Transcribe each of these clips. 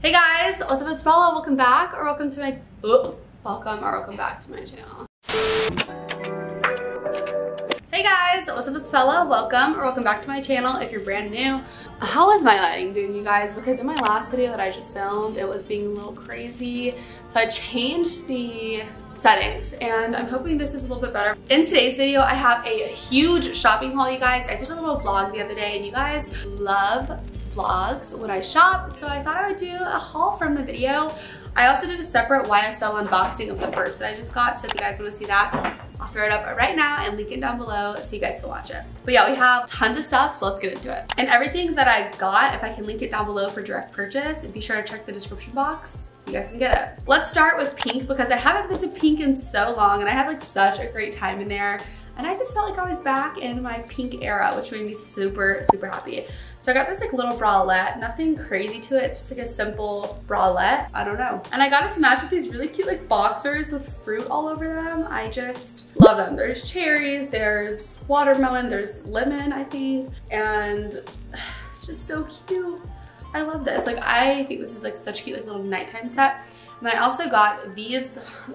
Hey guys, what's up? It's Bella. Welcome back or welcome to my welcome back to my channel. Hey guys, what's up? It's Bella. Welcome or welcome back to my channel if you're brand new. How is my lighting doing, you guys? Because in my last video that I just filmed, it was being a little crazy. So I changed the settings and I'm hoping this is a little bit better. In today's video, I have a huge shopping haul, you guys. I did a little vlog the other day and you guys love vlogs when I shop, so I thought I would do a haul from the video. I also did a separate YSL unboxing of the purse that I just got, so if you guys want to see that, I'll throw it up right now and link it down below so you guys can watch it. But yeah, we have tons of stuff, so let's get into it. And everything that I got, if I can link it down below for direct purchase, be sure to check the description box so you guys can get it. Let's start with pink because I haven't been to pink in so long and I had like such a great time in there. And I just felt like I was back in my pink era, which made me super, super happy. So I got this like little bralette, nothing crazy to it. It's just like a simple bralette, I don't know. And I got it to match with these really cute like boxers with fruit all over them. I just love them. There's cherries, there's watermelon, there's lemon, I think. And it's just so cute. I love this. Like I think this is like such a cute like little nighttime set. And I also got these,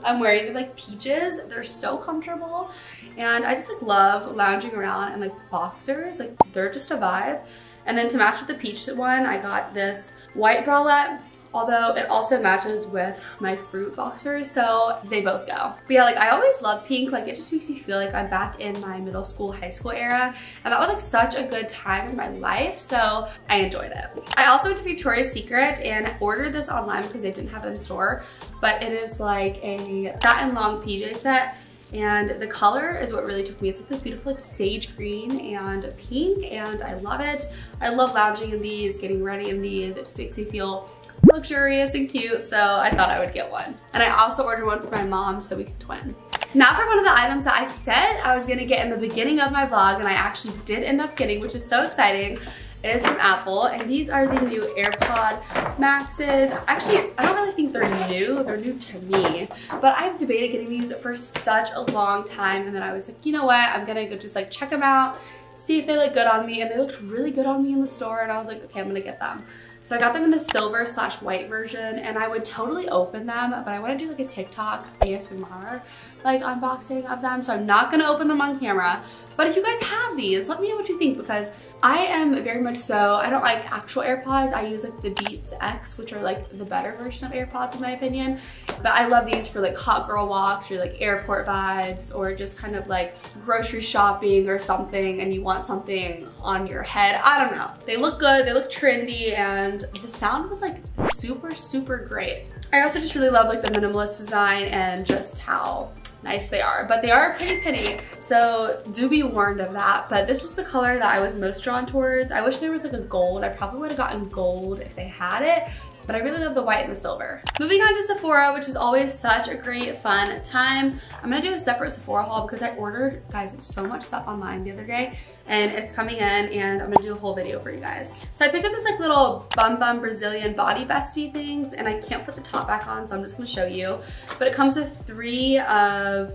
I'm wearing, they're like peaches. They're so comfortable. And I just like love lounging around in like boxers. Like they're just a vibe. And then to match with the peach one, I got this white bralette, although it also matches with my fruit boxers, so they both go. But yeah, like I always love pink. Like it just makes me feel like I'm back in my middle school, high school era. And that was like such a good time in my life, so I enjoyed it. I also went to Victoria's Secret and ordered this online because they didn't have it in store, but it is like a satin long PJ set. And the color is what really took me. It's like this beautiful like sage green and pink, and I love it. I love lounging in these, getting ready in these. It just makes me feel luxurious and cute, so I thought I would get one. And I also ordered one for my mom so we could twin. Now for one of the items that I said I was gonna get in the beginning of my vlog, and I actually did end up getting, which is so exciting. It is from Apple, and these are the new AirPod Maxes. Actually, I don't really think they're new to me, but I've debated getting these for such a long time, and then I was like, you know what, I'm gonna go just like check them out, see if they look good on me, and they looked really good on me in the store, and I was like, okay, I'm gonna get them. So I got them in the silver/white version, and I would totally open them, but I want to do like a TikTok ASMR like unboxing of them, so I'm not gonna open them on camera. But if you guys have these, let me know what you think, because I am very much so, I don't like actual AirPods. I use like the Beats X, which are like the better version of AirPods in my opinion. But I love these for like hot girl walks or like airport vibes, or just kind of like grocery shopping or something and you want something on your head. I don't know. They look good, they look trendy, and the sound was like super, super great. I also just really love like the minimalist design and just how nice they are, but they are a pretty penny, so do be warned of that. But this was the color that I was most drawn towards. I wish there was like a gold. I probably would have gotten gold if they had it, but I really love the white and the silver. Moving on to Sephora, which is always such a great fun time. I'm gonna do a separate Sephora haul because I ordered, guys, so much stuff online the other day, and it's coming in, and I'm gonna do a whole video for you guys. So I picked up this like little bum Brazilian body bestie things, and I can't put the top back on, so I'm just gonna show you. But it comes with 3 of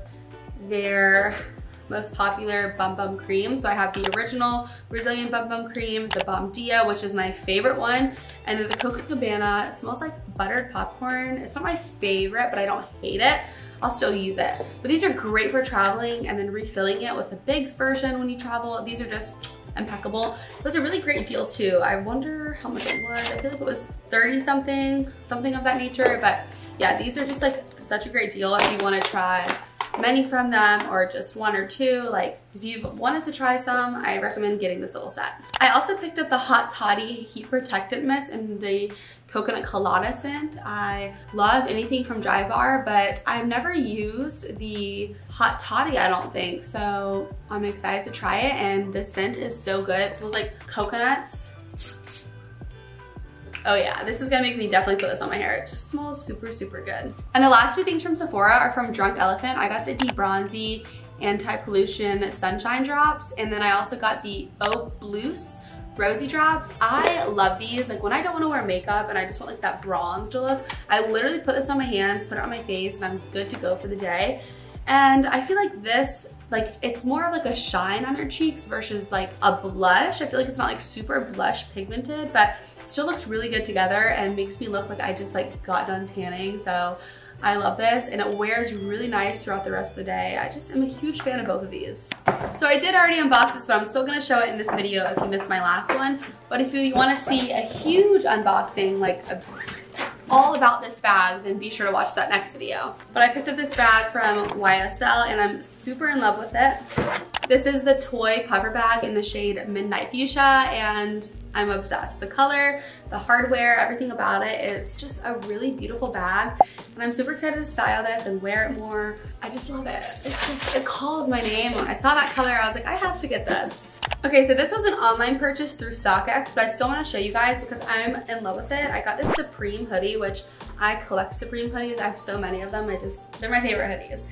their most popular bum cream. So I have the original Brazilian bum cream, the Dia, which is my favorite one, and then the Coca Cabana. It smells like buttered popcorn. It's not my favorite, but I don't hate it. I'll still use it. But these are great for traveling and then refilling it with a big version when you travel. These are just impeccable. It was a really great deal too. I wonder how much it was. I feel like it was 30 something of that nature. But yeah, these are just like such a great deal if you want to try many from them or just 1 or 2. Like if you've wanted to try some, I recommend getting this little set. I also picked up the Hot Toddy Heat Protectant Mist in the Coconut Colada scent. I love anything from Dry Bar, but I've never used the Hot Toddy, I don't think, so I'm excited to try it, and the scent is so good. It smells like coconuts. Oh yeah, this is gonna make me definitely put this on my hair. It just smells super, super good. And the last 2 things from Sephora are from Drunk Elephant. I got the Debronzy Anti-Pollution Sunshine Drops, and then I also got the Eau Bleuce Rosy Drops. I love these. Like when I don't want to wear makeup and I just want like that bronzed look, I literally put this on my hands, put it on my face, and I'm good to go for the day. And I feel like this like it's more of like a shine on her cheeks versus like a blush. I feel like it's not like super blush pigmented, but it still looks really good together and makes me look like I just like got done tanning. So I love this, and it wears really nice throughout the rest of the day. I just am a huge fan of both of these. So I did already unbox this, but I'm still gonna show it in this video if you missed my last one. But if you wanna see a huge unboxing, like all about this bag, then be sure to watch that next video. But I picked up this bag from YSL and I'm super in love with it. This is the toy puffer bag in the shade Midnight Fuchsia, and I'm obsessed. The color, the hardware, everything about it, it's just a really beautiful bag. And I'm super excited to style this and wear it more. I just love it. It's just, it calls my name. When I saw that color, I was like, I have to get this. Okay, so this was an online purchase through StockX, but I still want to show you guys because I'm in love with it. I got this Supreme hoodie, which I collect Supreme hoodies. I have so many of them. They're my favorite hoodies.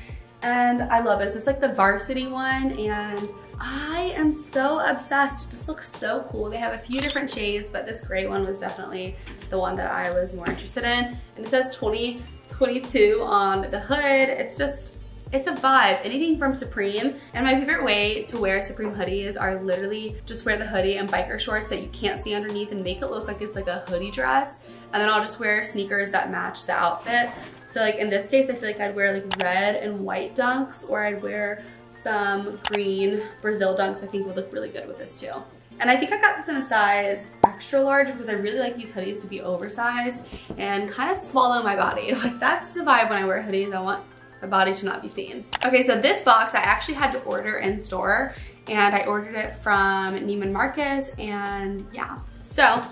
And I love this. It's like the varsity one, and I am so obsessed. It just looks so cool. They have a few different shades, but this gray one was definitely the one that I was more interested in. And it says 2022 on the hood. It's a vibe. Anything from Supreme. And my favorite way to wear Supreme hoodies are literally just wear the hoodie and biker shorts that you can't see underneath and make it look like it's like a hoodie dress. And then I'll just wear sneakers that match the outfit. So like in this case, I feel like I'd wear like red and white dunks, or I'd wear some green Brazil dunks. I think would look really good with this too. And I think I got this in a size extra large because I really like these hoodies to be oversized and kind of swallow my body. Like that's the vibe when I wear hoodies. I want my body to not be seen. Okay, so this box I actually had to order in store, and I ordered it from Neiman Marcus, and yeah. So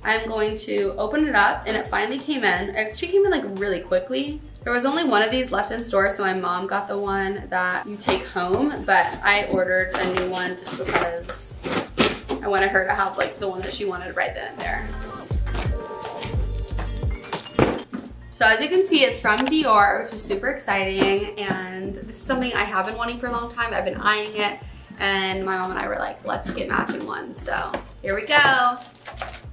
I'm going to open it up, and it finally came in. It actually came in like really quickly. There was only one of these left in store, so my mom got the one that you take home, but I ordered a new one just because I wanted her to have like the one that she wanted right then and there. So as you can see, it's from Dior, which is super exciting, and this is something I have been wanting for a long time. I've been eyeing it, and my mom and I were like, let's get matching ones. So here we go.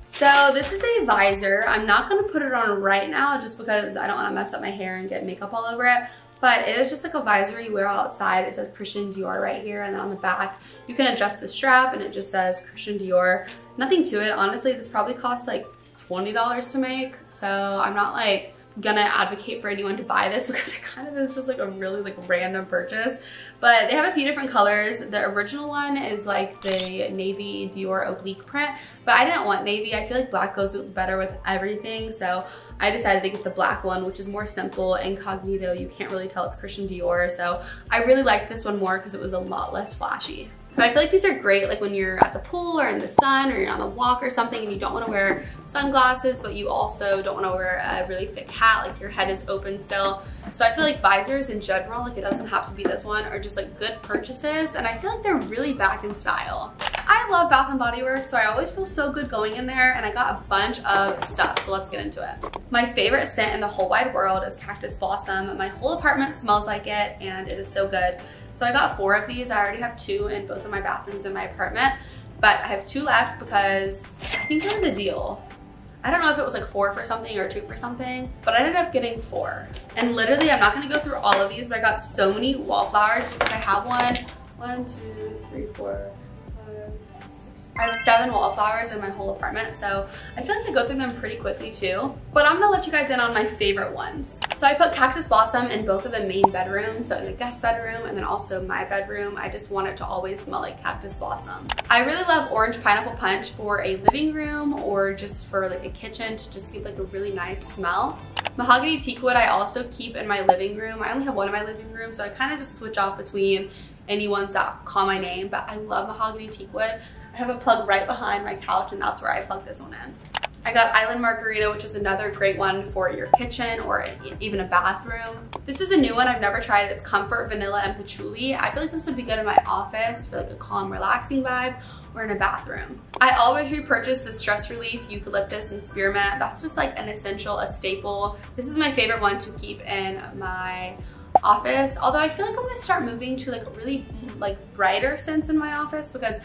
So this is a visor. I'm not gonna put it on right now just because I don't wanna mess up my hair and get makeup all over it, but it is just like a visor you wear outside. It says Christian Dior right here, and then on the back, you can adjust the strap and it just says Christian Dior. Nothing to it. Honestly, this probably costs like $20 to make, so I'm not like gonna advocate for anyone to buy this because it kind of is just like a really like random purchase. But they have a few different colors. The original one is like the navy Dior oblique print, but I didn't want navy. I feel like black goes better with everything, so I decided to get the black one, which is more simple, incognito. You can't really tell it's Christian Dior, so I really liked this one more because it was a lot less flashy. But I feel like these are great like when you're at the pool or in the sun or you're on a walk or something and you don't want to wear sunglasses, but you also don't want to wear a really thick hat, like your head is open still. So I feel like visors in general, like it doesn't have to be this one, are just like good purchases, and I feel like they're really back in style. I love Bath & Body Works, so I always feel so good going in there, and I got a bunch of stuff, so let's get into it. My favorite scent in the whole wide world is Cactus Blossom. My whole apartment smells like it, and it is so good. So I got 4 of these. I already have 2 in both of my bathrooms in my apartment, but I have 2 left because I think there was a deal. I don't know if it was like 4 for something or 2 for something, but I ended up getting 4. And literally, I'm not gonna go through all of these, but I got so many wallflowers because I have 1, 2, 3, 4, 5, 6. I have 7 wallflowers in my whole apartment, so I feel like I go through them pretty quickly too. But I'm gonna let you guys in on my favorite ones. So I put Cactus Blossom in both of the main bedrooms, so in the guest bedroom and then also my bedroom. I just want it to always smell like Cactus Blossom. I really love Orange Pineapple Punch for a living room or just for like a kitchen to just give like a really nice smell. Mahogany Teakwood I also keep in my living room. I only have one in my living room, so I kind of just switch off between any ones that call my name, but I love Mahogany Teakwood. I have a plug right behind my couch, and that's where I plug this one in. I got Island Margarita, which is another great one for your kitchen or even a bathroom. This is a new one I've never tried. It's Comfort Vanilla and Patchouli. I feel like this would be good in my office for like a calm, relaxing vibe, or in a bathroom. I always repurchase the Stress Relief Eucalyptus and Spearmint. That's just like an essential, a staple. This is my favorite one to keep in my office, although I feel like I'm gonna start moving to like really like brighter scents in my office because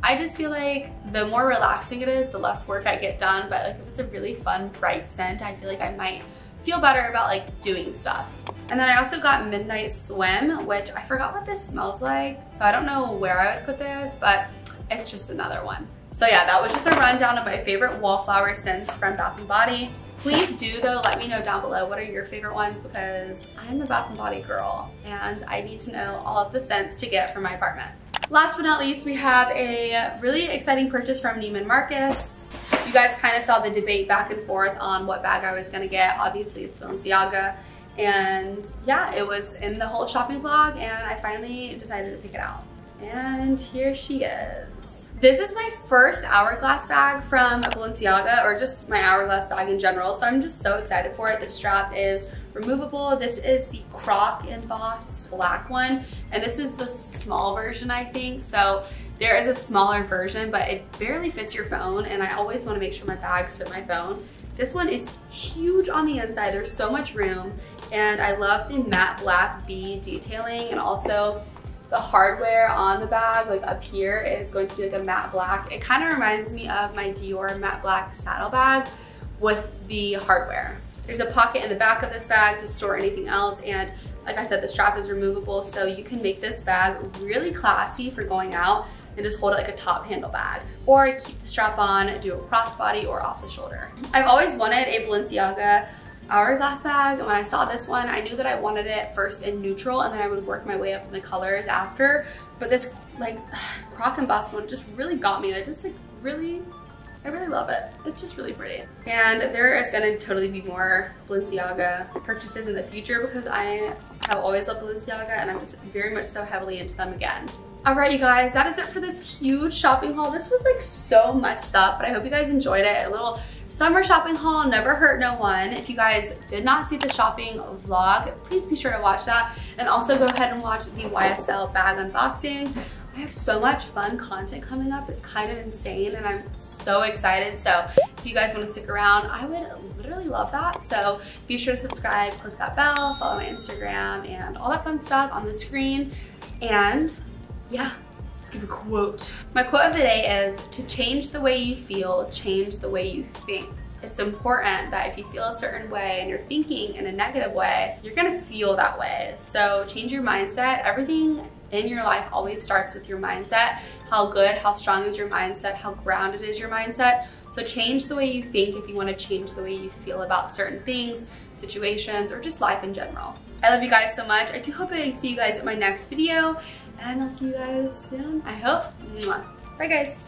I just feel like the more relaxing it is, the less work I get done. But like if it's a really fun, bright scent, I feel like I might feel better about like doing stuff. And then I also got Midnight Swim, which I forgot what this smells like, so I don't know where I would put this, but it's just another one. So yeah, that was just a rundown of my favorite wallflower scents from Bath & Body. Please do though, let me know down below what are your favorite ones, because I'm a Bath & Body girl and I need to know all of the scents to get for my apartment. Last but not least, we have a really exciting purchase from Neiman Marcus. You guys kind of saw the debate back and forth on what bag I was gonna get. Obviously it's Balenciaga. And yeah, it was in the whole shopping vlog and I finally decided to pick it out. And here she is. This is my first hourglass bag from Balenciaga, or just my hourglass bag in general, so I'm just so excited for it. The strap is removable. This is the croc embossed black one, and this is the small version, I think. So there is a smaller version, but it barely fits your phone, and I always want to make sure my bags fit my phone. This one is huge on the inside. There's so much room, and I love the matte black bead detailing, and also the hardware on the bag, like up here, is going to be like a matte black. It kind of reminds me of my Dior matte black saddle bag with the hardware. There's a pocket in the back of this bag to store anything else, and like I said, the strap is removable, so you can make this bag really classy for going out and just hold it like a top handle bag. Or keep the strap on, do a crossbody or off the shoulder. I've always wanted a Balenciaga hourglass bag, and when I saw this one, I knew that I wanted it first in neutral and then I would work my way up in the colors after. But this like croc embossed one just really got me. I really love it. It's just really pretty. And there is gonna totally be more Balenciaga purchases in the future because I have always loved Balenciaga and I'm just very much so heavily into them again. All right, you guys, that is it for this huge shopping haul. This was like so much stuff, but I hope you guys enjoyed it. A little summer shopping haul, never hurt no one. If you guys did not see the shopping vlog, please be sure to watch that. And also go ahead and watch the YSL bag unboxing. I have so much fun content coming up. It's kind of insane and I'm so excited. So if you guys want to stick around, I would literally love that. So be sure to subscribe, click that bell, follow my Instagram and all that fun stuff on the screen. And yeah, let's give a quote. My quote of the day is, to change the way you feel, change the way you think. It's important that if you feel a certain way and you're thinking in a negative way, you're gonna feel that way. So change your mindset. Everything in your life always starts with your mindset. How good, how strong is your mindset, how grounded is your mindset. So change the way you think if you want to change the way you feel about certain things, situations, or just life in general. I love you guys so much. I do hope I see you guys in my next video, and I'll see you guys soon, I hope. Mwah. Bye guys.